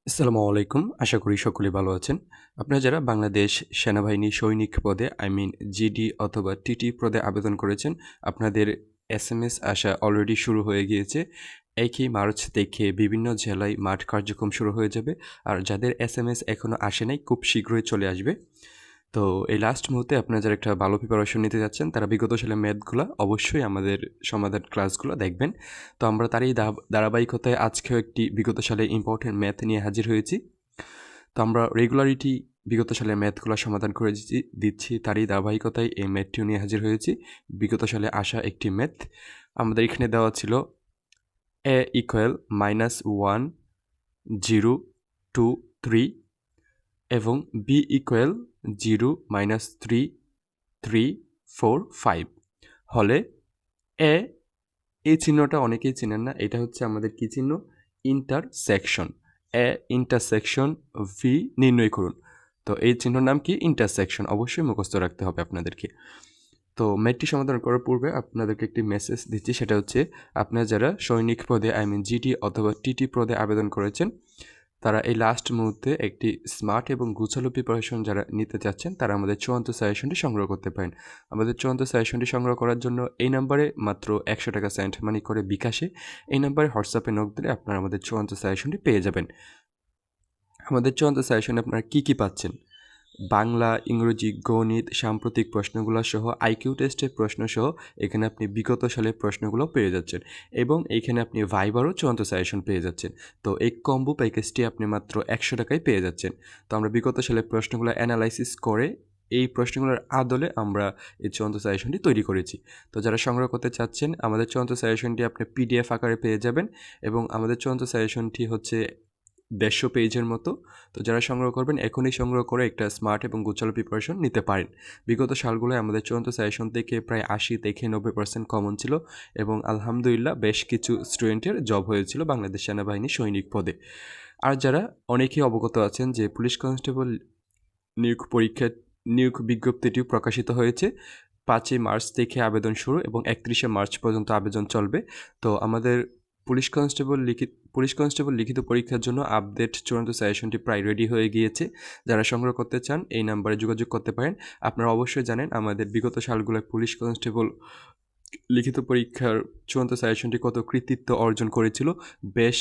আসসালামু আলাইকুম। আশা করি সকলেই ভালো আছেন। আপনারা যারা বাংলাদেশ সেনাবাহিনী সৈনিক পদে জিডি অথবা টিটি পদে আবেদন করেছেন, আপনাদের এসএমএস আসা অলরেডি শুরু হয়ে গিয়েছে। ১ই মার্চ থেকে বিভিন্ন জেলায় মাঠ কার্যক্রম শুরু হয়ে যাবে। আর যাদের এসএমএস এখনও আসে নাই, খুব শীঘ্রই চলে আসবে। তো এই লাস্ট মুহূর্তে আপনারা যারা একটা ভালো প্রিপারেশন নিতে যাচ্ছেন, তারা বিগত সালের ম্যাথগুলা অবশ্যই আমাদের সমাধান ক্লাসগুলো দেখবেন। তো আমরা তারই ধারাবাহিকতায় আজকেও একটি বিগত সালের ইম্পর্টেন্ট ম্যাথ নিয়ে হাজির হয়েছি। তো আমরা রেগুলারিটি বিগত সালের ম্যাথগুলো সমাধান করে দিচ্ছি, তারই ধারাবাহিকতায় এই ম্যাথটিও নিয়ে হাজির হয়েছি। বিগত সালে আসা একটি ম্যাথ আমাদের এখানে দেওয়া ছিল a ইকুয়াল -1 0 2 3 এবং b ইকুয়াল 0 -3 3 4 5 হলে এ এই চিহ্নটা অনেকেই চেনেন না। এটা হচ্ছে আমাদের কি চিহ্ন? ইন্টারসেকশন। এ ইন্টারসেকশন ভি নির্ণয় করুন। তো এই চিহ্নর নাম কি? ইন্টারসেকশন। অবশ্যই মুখস্থ রাখতে হবে আপনাদেরকে। তো ম্যাথটি সমাধান করার পূর্বে আপনাদেরকে একটি মেসেজ দিচ্ছি, সেটা হচ্ছে আপনারা যারা সৈনিক পদে জিডি অথবা টিটি পদে আবেদন করেছেন, তারা এই লাস্ট মুহূর্তে একটি স্মার্ট এবং গুছালো প্রিপারেশন যারা নিতে চাচ্ছেন, তারা আমাদের চূড়ান্ত সাজেশনটি সংগ্রহ করতে পারেন। আমাদের চূড়ান্ত সাজেশনটি সংগ্রহ করার জন্য এই নাম্বারে মাত্র 100 টাকা সেন্ড মানি করে বিকাশে, এই নাম্বারে হোয়াটসঅ্যাপে নক দিলে আপনারা আমাদের চূড়ান্ত সাজেশনটি পেয়ে যাবেন। আমাদের চূড়ান্ত সাজেশনে আপনারা কী পাচ্ছেন? বাংলা, ইংরেজি, গণিত, সাম্প্রতিক প্রশ্নগুলো সহ আইকিউ টেস্টের প্রশ্ন সহ এখানে আপনি বিগত সালের প্রশ্নগুলো পেয়ে যাচ্ছেন এবং এইখানে আপনি ভাইবারও চূড়ান্ত সাজেশন পেয়ে যাচ্ছেন। তো এই কম্বো প্যাকেজটি আপনি মাত্র 100 টাকায় পেয়ে যাচ্ছেন। তো আমরা বিগত সালের প্রশ্নগুলো অ্যানালাইসিস করে এই প্রশ্নগুলোর আদলে আমরা এই চূড়ান্ত সাজেশনটি তৈরি করেছি। তো যারা সংগ্রহ করতে চাচ্ছেন, আমাদের চূড়ান্ত সাজেশনটি আপনি পিডিএফ আকারে পেয়ে যাবেন এবং আমাদের চূড়ান্ত সাজেশনটি হচ্ছে 150 পেজের মতো। তো যারা সংগ্রহ করবেন, এখনই সংগ্রহ করে একটা স্মার্ট এবং গোছালো প্রিপারেশন নিতে পারেন। বিগত সালগুলোয় আমাদের চূড়ান্ত সাজেশন থেকে প্রায় 80 থেকে 90% কমন ছিল এবং আলহামদুলিল্লাহ বেশ কিছু স্টুডেন্টের জব হয়েছিল বাংলাদেশ সেনাবাহিনী সৈনিক পদে। আর যারা অনেকেই অবগত আছেন যে পুলিশ কনস্টেবল নিয়োগ বিজ্ঞপ্তিটিও প্রকাশিত হয়েছে। 5ই মার্চ থেকে আবেদন শুরু এবং 31শে মার্চ পর্যন্ত আবেদন চলবে। তো আমাদের পুলিশ কনস্টেবল লিখিত পরীক্ষার জন্য আপডেট চূড়ান্ত সাজেশনটি প্রায় রেডি হয়ে গিয়েছে। যারা সংগ্রহ করতে চান এই নাম্বারে যোগাযোগ করতে পারেন। আপনারা অবশ্যই জানেন আমাদের বিগত সালগুলোয় পুলিশ কনস্টেবল লিখিত পরীক্ষার চূড়ান্ত সাজেশনটি কত কৃতিত্ব অর্জন করেছিল। বেশ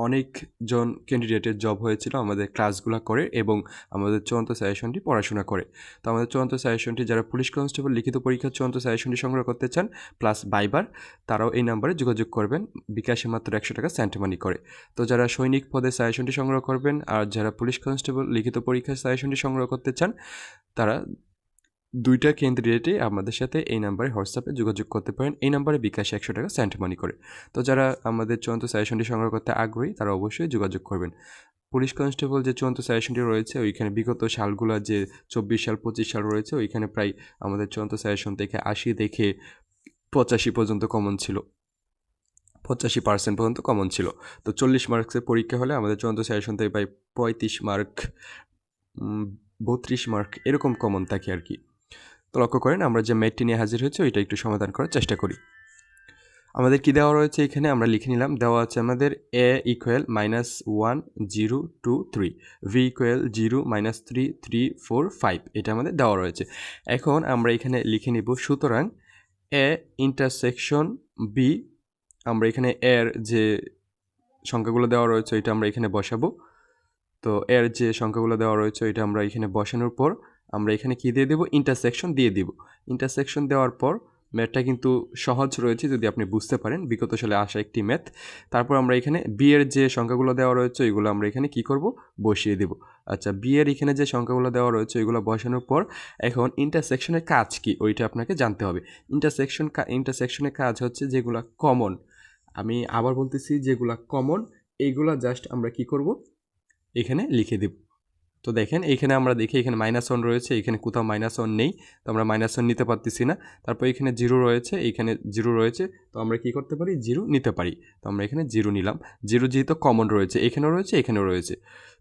অনেকজন ক্যান্ডিডেটের জব হয়েছিল আমাদের ক্লাসগুলো করে এবং আমাদের চূড়ান্ত সাজেশনটি পড়াশোনা করে। তো আমাদের চূড়ান্ত সাজেশনটি যারা পুলিশ কনস্টেবল লিখিত পরীক্ষার চূড়ান্ত সাজেশনটি সংগ্রহ করতে চান প্লাস ভাইবার, তারাও এই নাম্বারে যোগাযোগ করবেন। বিকাশে মাত্র 100 টাকা সেন্ট মানি করে। তো যারা সৈনিক পদে সাজেশনটি সংগ্রহ করবেন আর যারা পুলিশ কনস্টেবল লিখিত পরীক্ষার সাজেশনটি সংগ্রহ করতে চান, তারা দুইটা ক্যান্ডিডেটে আমাদের সাথে এই নাম্বারে হোয়াটসঅ্যাপে যোগাযোগ করতে পারেন। এই নাম্বারে বিকাশে 100 টাকা সেন্ট মানি করে। তো যারা আমাদের চূড়ান্ত সাজেশনটি সংগ্রহ করতে আগ্রহী, তারা অবশ্যই যোগাযোগ করবেন। পুলিশ কনস্টেবল যে চূড়ান্ত সাজেশনটি রয়েছে, ওইখানে বিগত সালগুলো যে 24 সাল 25 সাল রয়েছে, ওইখানে প্রায় আমাদের চূড়ান্ত সাজেশন থেকে 80 থেকে 85 পর্যন্ত কমন ছিল। 85% পর্যন্ত কমন ছিল। তো 40 মার্কসের পরীক্ষা হলে আমাদের চূড়ান্ত সাজেশন থেকে প্রায় 35 মার্ক, 32 মার্ক এরকম কমন থাকে আর কি। তো লক্ষ্য করেন আমরা যে ম্যাথটি নিয়ে হাজির হয়েছে ওইটা একটু সমাধান করার চেষ্টা করি। আমাদের কি দেওয়া রয়েছে এখানে আমরা লিখে নিলাম। দেওয়া আছে আমাদের a ইকুয়াল -1 0 2 3, v ইকুয়াল 0 -3 3 4 5, এটা আমাদের দেওয়া রয়েছে। এখন আমরা এখানে লিখে নিব সুতরাং a ইন্টারসেকশন b, আমরা এখানে এর যে সংখ্যাগুলো দেওয়া রয়েছে এটা আমরা এখানে বসাবো। তো এর যে সংখ্যাগুলো দেওয়া রয়েছে এটা আমরা এখানে বসানোর পর আমরা এখানে কি দিয়ে দেব? ইন্টারসেকশন দিয়ে দিব। ইন্টারসেকশন দেওয়ার পর ম্যাথটা কিন্তু সহজ রয়েছে যদি আপনি বুঝতে পারেন, বিগত সালে আসা একটি ম্যাথ। তারপর আমরা এখানে বি এর যে সংখ্যাগুলো দেওয়া রয়েছে এগুলো আমরা এখানে কি করব? বসিয়ে দেব। আচ্ছা, বি এর এখানে যে সংখ্যাগুলো দেওয়া রয়েছে এগুলো বসানোর পর এখন ইন্টারসেকশনের কাজ কি ওইটা আপনাকে জানতে হবে। ইন্টারসেকশনের কাজ হচ্ছে যেগুলো কমন, আমি আবার বলতেছি যেগুলো কমন এইগুলা জাস্ট আমরা কি করব? এখানে লিখে দেব। তো দেখেন এখানে আমরা দেখি এখানে -1 রয়েছে, এখানে কোথাও -1 নেই, তো আমরা -1 নিতে পারতেছি না। তারপর এখানে 0 রয়েছে, এইখানে 0 রয়েছে, তো আমরা কি করতে পারি? 0 নিতে পারি। তো আমরা এখানে 0 নিলাম। 0 যেহেতু কমন রয়েছে, এখানেও রয়েছে এখানেও রয়েছে,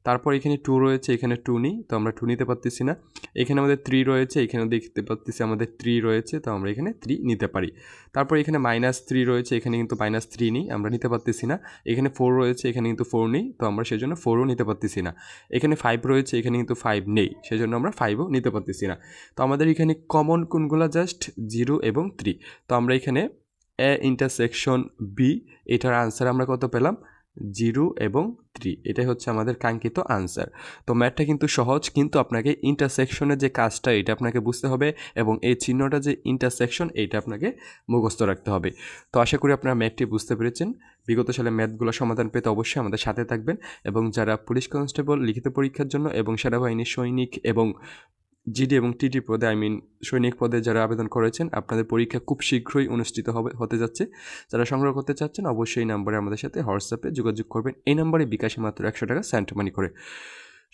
তারপর এখানে 2 রয়েছে, এখানে 2 নিই, তো আমরা 2 নিতে পারতেছি না। এখানে আমাদের 3 রয়েছে, এখানেও দেখতে পারতেছি আমাদের 3 রয়েছে, তো আমরা এখানে 3 নিতে পারি। তারপর এখানে -3 রয়েছে, এখানে কিন্তু -3 নিই, আমরা নিতে পারতেছি না। এখানে 4 রয়েছে, এখানে কিন্তু 4 নিই, তো আমরা সেজন্য 4ও নিতে পারতেছি না। এখানে 5 রয়েছে, এখানে কিন্তু 5 নেই, সেজন্য আমরা 5ও নিতে পারতেছি না। তো আমাদের এখানে কমন কোনগুলো? জাস্ট 0 এবং 3। তো আমরা এখানে এ ইন্টারসেকশন বি, এটার আনসার আমরা কত পেলাম? 0 এবং 3। এটাই হচ্ছে আমাদের কাঙ্ক্ষিত আনসার। তো ম্যাথটা কিন্তু সহজ, কিন্তু আপনাকে ইন্টারসেকশনের যে কাজটা এটা আপনাকে বুঝতে হবে, এবং এই চিহ্নটা যে ইন্টারসেকশন এইটা আপনাকে মুখস্থ রাখতে হবে। তো আশা করি আপনারা ম্যাথটি বুঝতে পেরেছেন। বিগত সালে ম্যাথগুলো সমাধান পেতে অবশ্যই আমাদের সাথে থাকবেন, এবং যারা পুলিশ কনস্টেবল লিখিত পরীক্ষার জন্য এবং সেনাবাহিনীর সৈনিক এবং জিডি এবং টিটি পদে সৈনিক পদে যারা আবেদন করেছেন, আপনাদের পরীক্ষা খুব শীঘ্রই অনুষ্ঠিত হতে যাচ্ছে। যারা সংগ্রহ করতে চাচ্ছেন অবশ্যই এই নাম্বারে আমাদের সাথে হোয়াটসঅ্যাপে যোগাযোগ করবেন। এই নাম্বারে বিকাশে মাত্র 100 টাকা সেন্ট মানি করে।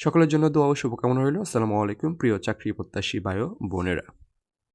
সকলের জন্য দোয়া ও শুভকামনা রইল। আসসালামু আলাইকুম প্রিয় চাকরি প্রত্যাশী ভাই ও বোনেরা।